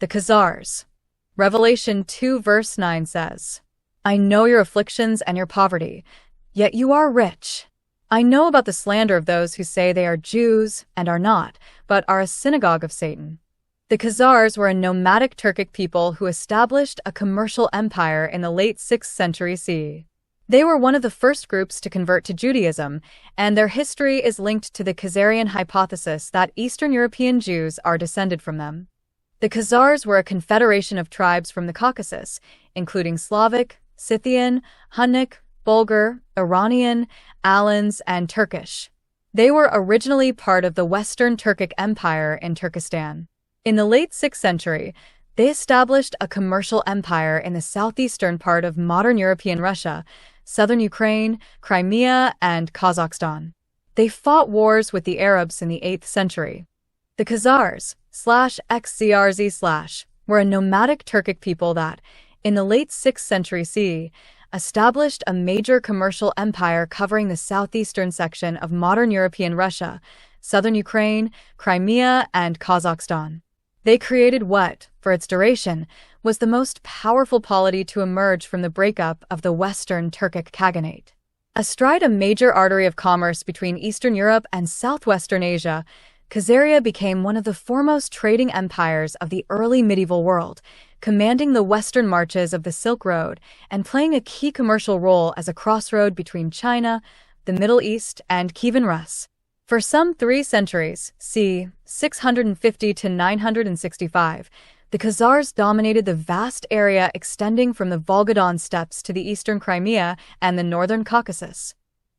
The Khazars. Revelation 2 verse 9 says, "I know your afflictions and your poverty, yet you are rich. I know about the slander of those who say they are Jews and are not, but are a synagogue of Satan." The Khazars were a nomadic Turkic people who established a commercial empire in the late 6th century CE. They were one of the first groups to convert to Judaism, and their history is linked to the Khazarian hypothesis that Eastern European Jews are descended from them. The Khazars were a confederation of tribes from the Caucasus, including Slavic, Scythian, Hunnic, Bulgar, Iranian, Alans, and Turkish. They were originally part of the Western Turkic Empire in Turkestan. In the late 6th century, they established a commercial empire in the southeastern part of modern European Russia, southern Ukraine, Crimea, and Kazakhstan. They fought wars with the Arabs in the 8th century. The Khazars/Xzrz/ were a nomadic Turkic people that, in the late 6th century CE, established a major commercial empire covering the southeastern section of modern European Russia, southern Ukraine, Crimea, and Kazakhstan. They created what, for its duration, was the most powerful polity to emerge from the breakup of the Western Turkic Khaganate. Astride a major artery of commerce between Eastern Europe and southwestern Asia, Khazaria became one of the foremost trading empires of the early medieval world, commanding the western marches of the Silk Road and playing a key commercial role as a crossroad between China, the Middle East, and Kievan Rus. For some 3 centuries, c. 650 to 965, the Khazars dominated the vast area extending from the Volga-Don steppes to the eastern Crimea and the northern Caucasus.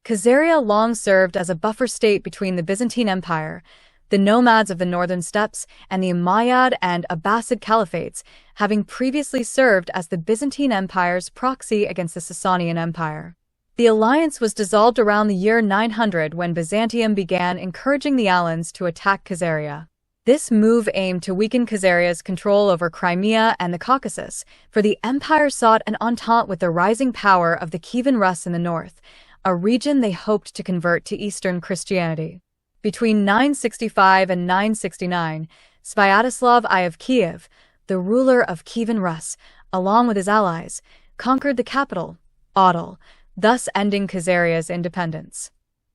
Khazaria long served as a buffer state between the Byzantine Empire, the nomads of the northern steppes, and the Umayyad and Abbasid caliphates, having previously served as the Byzantine Empire's proxy against the Sasanian Empire. The alliance was dissolved around the year 900 when Byzantium began encouraging the Alans to attack Khazaria. This move aimed to weaken Khazaria's control over Crimea and the Caucasus, for the empire sought an entente with the rising power of the Kievan Rus in the north, a region they hoped to convert to Eastern Christianity. Between 965 and 969, Svyatoslav I of Kiev, the ruler of Kievan Rus, along with his allies, conquered the capital, Odal, thus ending Khazaria's independence.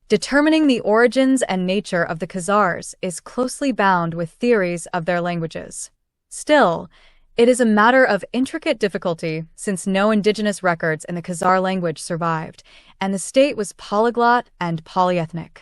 Determining the origins and nature of the Khazars is closely bound with theories of their languages. Still, it is a matter of intricate difficulty since no indigenous records in the Khazar language survived, and the state was polyglot and polyethnic.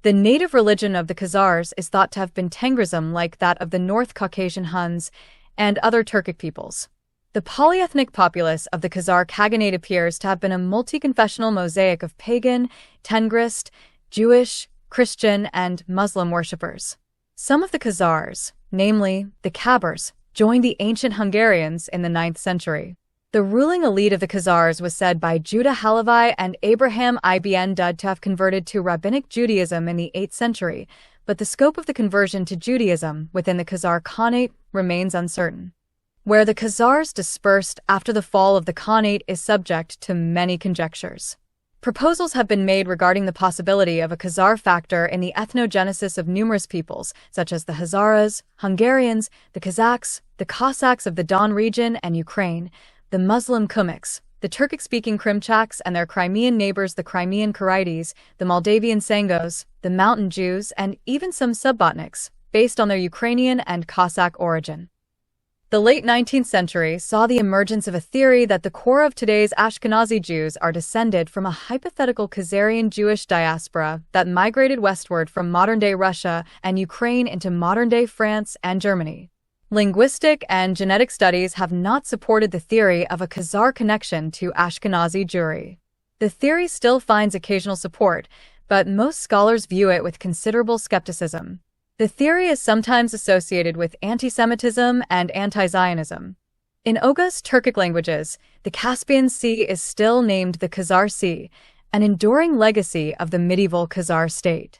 The native religion of the Khazars is thought to have been Tengrism like that of the North Caucasian Huns and other Turkic peoples. The polyethnic populace of the Khazar Khaganate appears to have been a multi-confessional mosaic of pagan, Tengrist, Jewish, Christian, and Muslim worshippers. Some of the Khazars, namely the Khabars, joined the ancient Hungarians in the 9th century. The ruling elite of the Khazars was said by Judah Halevi and Abraham ibn Dud to have converted to Rabbinic Judaism in the 8th century, but the scope of the conversion to Judaism within the Khazar Khanate remains uncertain. Where the Khazars dispersed after the fall of the Khanate is subject to many conjectures. Proposals have been made regarding the possibility of a Khazar factor in the ethnogenesis of numerous peoples, such as the Hazaras, Hungarians, the Kazakhs, the Cossacks of the Don region and Ukraine, the Muslim Kumyks, the Turkic-speaking Krimchaks and their Crimean neighbors the Crimean Karaites, the Moldavian Sangos, the Mountain Jews, and even some Subbotniks, based on their Ukrainian and Cossack origin. The late 19th century saw the emergence of a theory that the core of today's Ashkenazi Jews are descended from a hypothetical Khazarian Jewish diaspora that migrated westward from modern-day Russia and Ukraine into modern-day France and Germany. Linguistic and genetic studies have not supported the theory of a Khazar connection to Ashkenazi Jewry. The theory still finds occasional support, but most scholars view it with considerable skepticism. The theory is sometimes associated with anti-Semitism and anti-Zionism. In Oghuz Turkic languages, the Caspian Sea is still named the Khazar Sea, an enduring legacy of the medieval Khazar state.